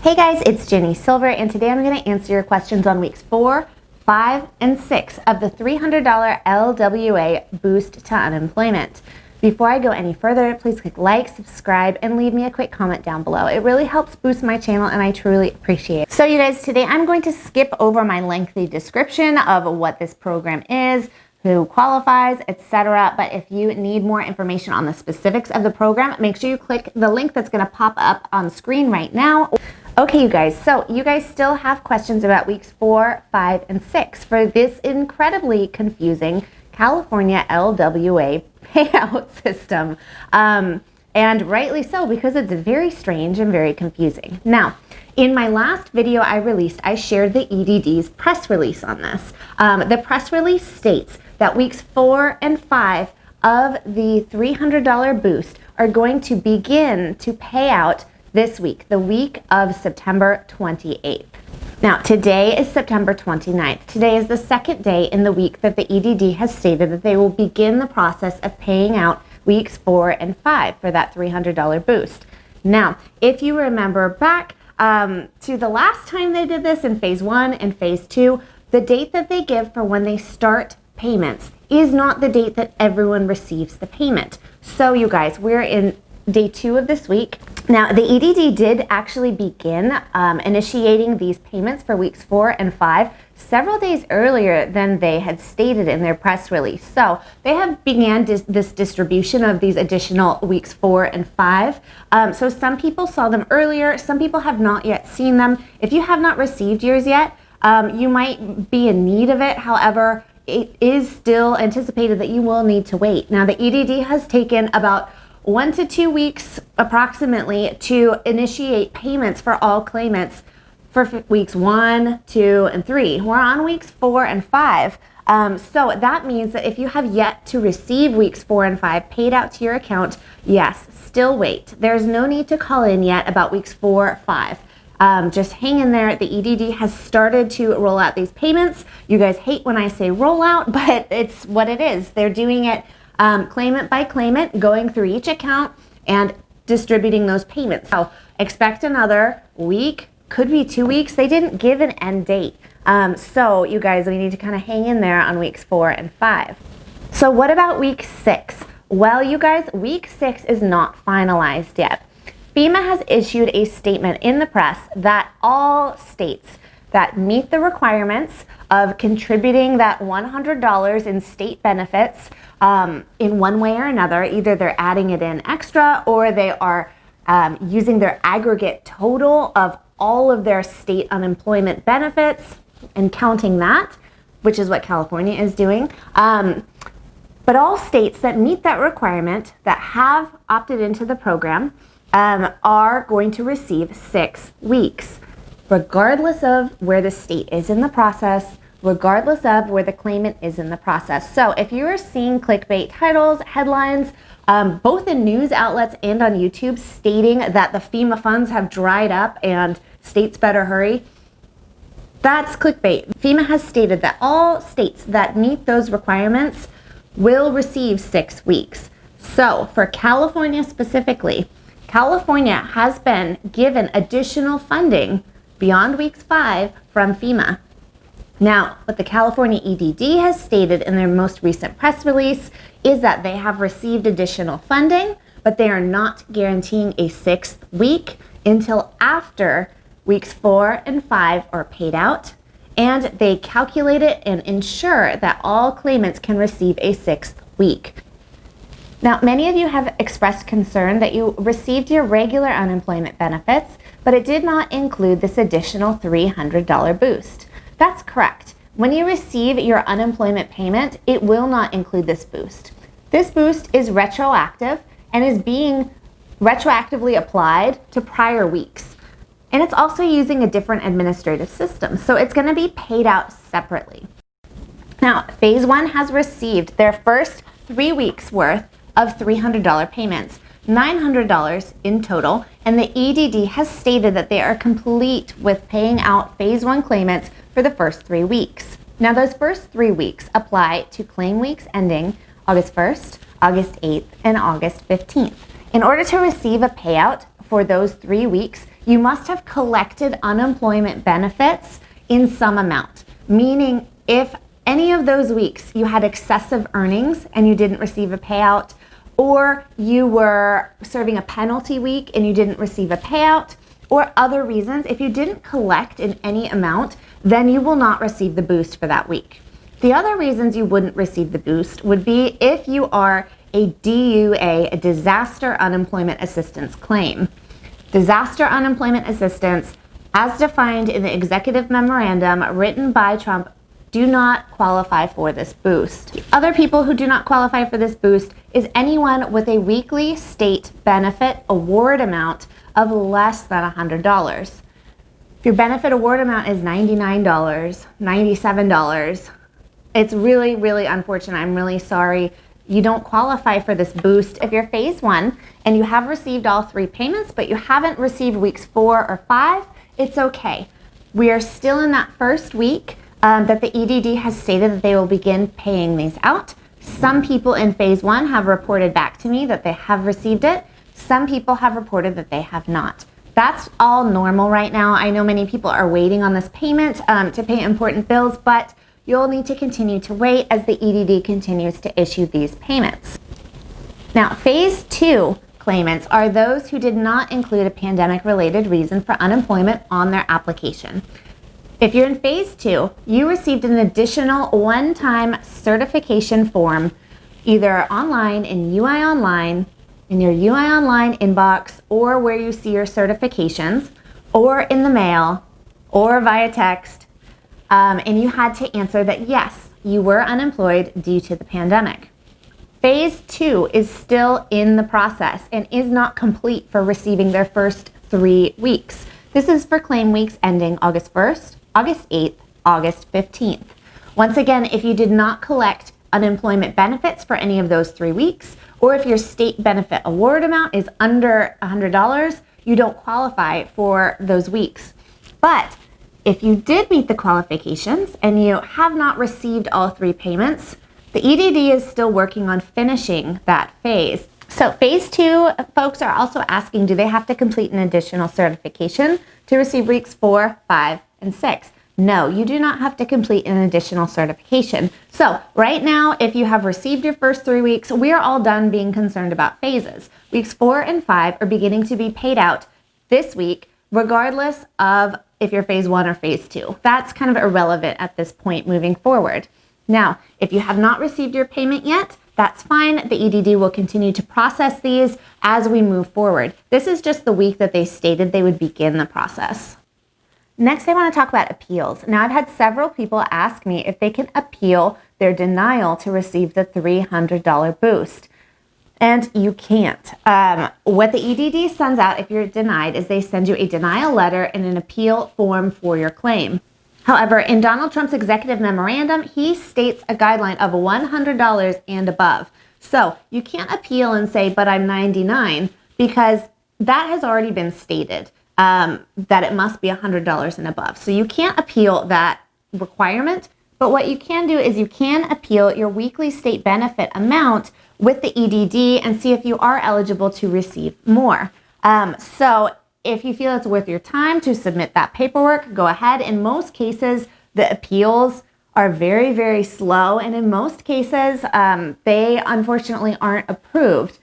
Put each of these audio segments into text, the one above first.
Hey guys, it's Ginny Silver, and today I'm going to answer your questions on weeks 4, 5, and 6 of the $300 LWA Boost to Unemployment. Before I go any further, please click like, subscribe, and leave me a quick comment down below. It really helps boost my channel, and I truly appreciate it. So you guys, today I'm going to skip over my lengthy description of what this program is, who qualifies, etc. But if you need more information on the specifics of the program, make sure you click the link that's going to pop up on screen right now. Okay, you guys, so you guys still have questions about weeks 4, 5, and 6 for this incredibly confusing California LWA payout system. And rightly so, because it's very strange and very confusing. Now, in my last video I shared the EDD's press release on this. The press release states that weeks 4 and 5 of the $300 boost are going to begin to pay out this week, the week of September 28th. Now, today is September 29th. Today is the second day in the week that the EDD has stated that they will begin the process of paying out weeks 4 and 5 for that $300 boost. Now, if you remember back to the last time they did this in phase 1 and phase 2, the date that they give for when they start payments is not the date that everyone receives the payment. So you guys, we're in day 2 of this week. Now, the EDD did actually begin initiating these payments for weeks 4 and 5 several days earlier than they had stated in their press release. So they have began this distribution of these additional weeks 4 and 5. So some people saw them earlier, some people have not yet seen them. If you have not received yours yet, you might be in need of it. However, it is still anticipated that you will need to wait. Now, the EDD has taken about 1 to 2 weeks approximately to initiate payments for all claimants for weeks 1, 2, and 3. We're on weeks 4 and 5. So that means that if you have yet to receive weeks 4 and 5 paid out to your account, yes, still wait. There's no need to call in yet about weeks 4, 5. Just hang in there. The EDD has started to roll out these payments. You guys hate when I say roll out, but it's what it is. They're doing it claimant by claimant, going through each account and distributing those payments. So expect another week, could be 2 weeks. They didn't give an end date. So you guys, we need to kind of hang in there on weeks 4 and 5. So what about week 6? Well, you guys, week 6 is not finalized yet. FEMA has issued a statement in the press that all states that meet the requirements of contributing that $100 in state benefits in one way or another, either they're adding it in extra or they are using their aggregate total of all of their state unemployment benefits and counting that, which is what California is doing. But all states that meet that requirement, that have opted into the program, are going to receive 6 weeks. Regardless of where the state is in the process, regardless of where the claimant is in the process. So if you are seeing clickbait titles, headlines, both in news outlets and on YouTube stating that the FEMA funds have dried up and states better hurry, that's clickbait. FEMA has stated that all states that meet those requirements will receive 6 weeks. So for California specifically, California has been given additional funding beyond weeks 5 from FEMA. Now, what the California EDD has stated in their most recent press release is that they have received additional funding, but they are not guaranteeing a 6th week until after weeks 4 and 5 are paid out, and they calculate it and ensure that all claimants can receive a 6th week. Now, many of you have expressed concern that you received your regular unemployment benefits, but it did not include this additional $300 boost. That's correct. When you receive your unemployment payment, it will not include this boost. This boost is retroactive and is being retroactively applied to prior weeks. And it's also using a different administrative system, so it's going to be paid out separately. Now, phase 1 has received their first 3 weeks worth of $300 payments, $900 in total, and the EDD has stated that they are complete with paying out phase 1 claimants for the first 3 weeks. Now, those first 3 weeks apply to claim weeks ending August 1st, August 8th, and August 15th. In order to receive a payout for those 3 weeks, you must have collected unemployment benefits in some amount, meaning if any of those weeks you had excessive earnings and you didn't receive a payout, or you were serving a penalty week and you didn't receive a payout, or other reasons, if you didn't collect in any amount, then you will not receive the boost for that week. The other reasons you wouldn't receive the boost would be if you are a DUA, a disaster unemployment assistance claim. Disaster unemployment assistance, as defined in the executive memorandum written by Trump, do not qualify for this boost. The other people who do not qualify for this boost is anyone with a weekly state benefit award amount of less than $100. If your benefit award amount is $99, $97, it's really, really unfortunate. I'm really sorry. You don't qualify for this boost. If you're phase 1 and you have received all 3 payments, but you haven't received weeks 4 or 5, it's okay. We are still in that first week that the EDD has stated that they will begin paying these out. Some people in phase 1 have reported back to me that they have received it. Some people have reported that they have not. That's all normal right now. I know many people are waiting on this payment to pay important bills, but you'll need to continue to wait as the EDD continues to issue these payments. Now, phase 2 claimants are those who did not include a pandemic-related reason for unemployment on their application. If you're in phase 2, you received an additional one-time certification form, either online in UI Online, in your UI Online inbox, or where you see your certifications, or in the mail, or via text, and you had to answer that yes, you were unemployed due to the pandemic. Phase 2 is still in the process and is not complete for receiving their first 3 weeks. This is for claim weeks ending August 1st, August 8th, August 15th. Once again, if you did not collect unemployment benefits for any of those 3 weeks, or if your state benefit award amount is under $100, you don't qualify for those weeks. But if you did meet the qualifications and you have not received all 3 payments, the EDD is still working on finishing that phase. So phase 2 folks are also asking, do they have to complete an additional certification to receive weeks 4, 5, and 6? No, you do not have to complete an additional certification. So right now, if you have received your first 3 weeks, we are all done being concerned about phases. Weeks 4 and 5 are beginning to be paid out this week, regardless of if you're phase 1 or phase 2. That's kind of irrelevant at this point moving forward. Now, if you have not received your payment yet, that's fine. The EDD will continue to process these as we move forward. This is just the week that they stated they would begin the process. Next, I want to talk about appeals. Now, I've had several people ask me if they can appeal their denial to receive the $300 boost. And you can't. What the EDD sends out if you're denied is they send you a denial letter and an appeal form for your claim. However, in Donald Trump's executive memorandum, he states a guideline of $100 and above. So you can't appeal and say, but I'm 99, because that has already been stated, that it must be $100 and above. So you can't appeal that requirement, but what you can do is you can appeal your weekly state benefit amount with the EDD and see if you are eligible to receive more. So if you feel it's worth your time to submit that paperwork, go ahead. In most cases, the appeals are very, very slow. And in most cases, they unfortunately aren't approved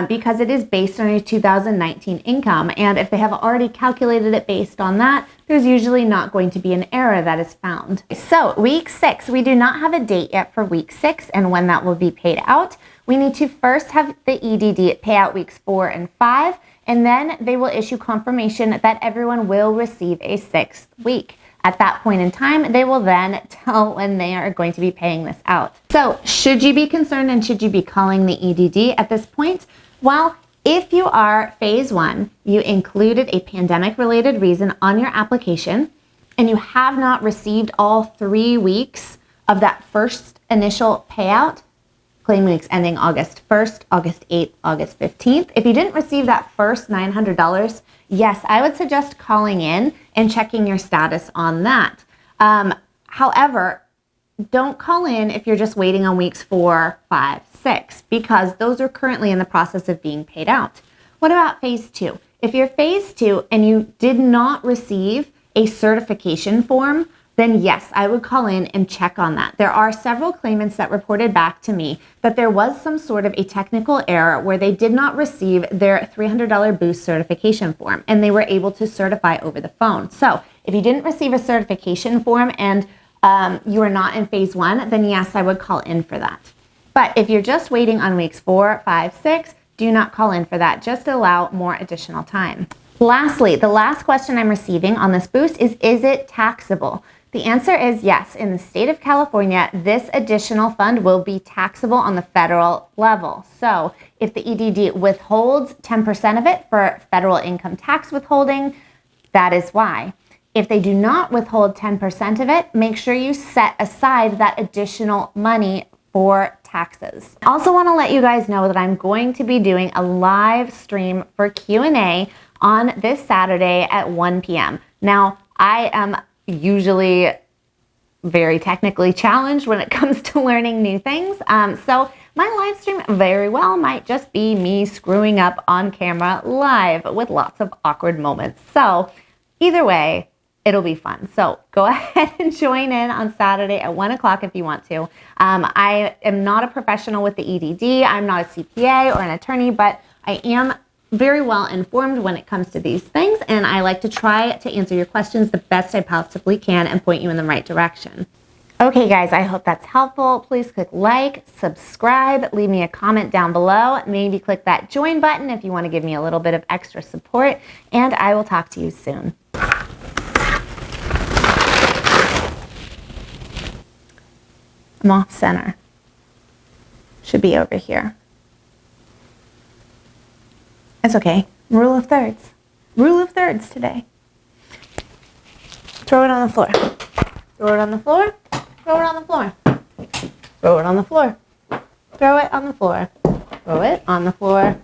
because it is based on your 2019 income. And if they have already calculated it based on that, there's usually not going to be an error that is found. So week 6, we do not have a date yet for week 6 and when that will be paid out. We need to first have the EDD pay out weeks 4 and 5. And then they will issue confirmation that everyone will receive a 6th week. At that point in time, they will then tell when they are going to be paying this out. So should you be concerned and should you be calling the EDD at this point? Well, if you are phase 1, you included a pandemic-related reason on your application, and you have not received all 3 weeks of that first initial payout, claim weeks ending August 1st, August 8th, August 15th. If you didn't receive that first $900, yes, I would suggest calling in and checking your status on that. However, don't call in if you're just waiting on weeks 4, 5, 6, because those are currently in the process of being paid out. What about phase 2? if you're phase 2 and you did not receive a certification form, then yes, I would call in and check on that. There are several claimants that reported back to me that there was some sort of a technical error where they did not receive their $300 boost certification form, and they were able to certify over the phone. So if you didn't receive a certification form and you are not in phase 1, then yes, I would call in for that. But if you're just waiting on weeks 4, 5, 6, do not call in for that. Just allow more additional time. Lastly, the last question I'm receiving on this boost is it taxable? The answer is yes. In the state of California, this additional fund will be taxable on the federal level. So if the EDD withholds 10% of it for federal income tax withholding, that is why. If they do not withhold 10% of it, make sure you set aside that additional money for taxes. I also want to let you guys know that I'm going to be doing a live stream for Q&A on this Saturday at 1 p.m. Now, I am usually very technically challenged when it comes to learning new things. So my live stream very well might just be me screwing up on camera live with lots of awkward moments. So either way, it'll be fun. So go ahead and join in on Saturday at 1 o'clock if you want to. I am not a professional with the EDD. I'm not a CPA or an attorney, but I am very well informed when it comes to these things, and I like to try to answer your questions the best I possibly can and point you in the right direction. Okay guys, I hope that's helpful. Please click like, subscribe, leave me a comment down below, maybe click that join button if you want to give me a little bit of extra support, and I will talk to you soon. I'm off center. Should be over here. It's okay. Rule of thirds. Rule of thirds today. Throw it on the floor. Throw it on the floor. Throw it on the floor. Throw it on the floor. Throw it on the floor. Throw it on the floor.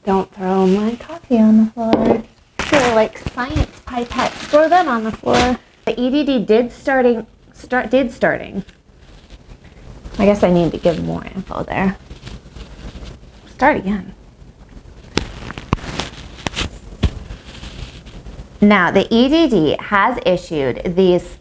Don't throw my coffee on the floor. They're like science pipettes. Throw them on the floor. The EDD did starting. I guess I need to give more info there. Start again. Now, the EDD has issued these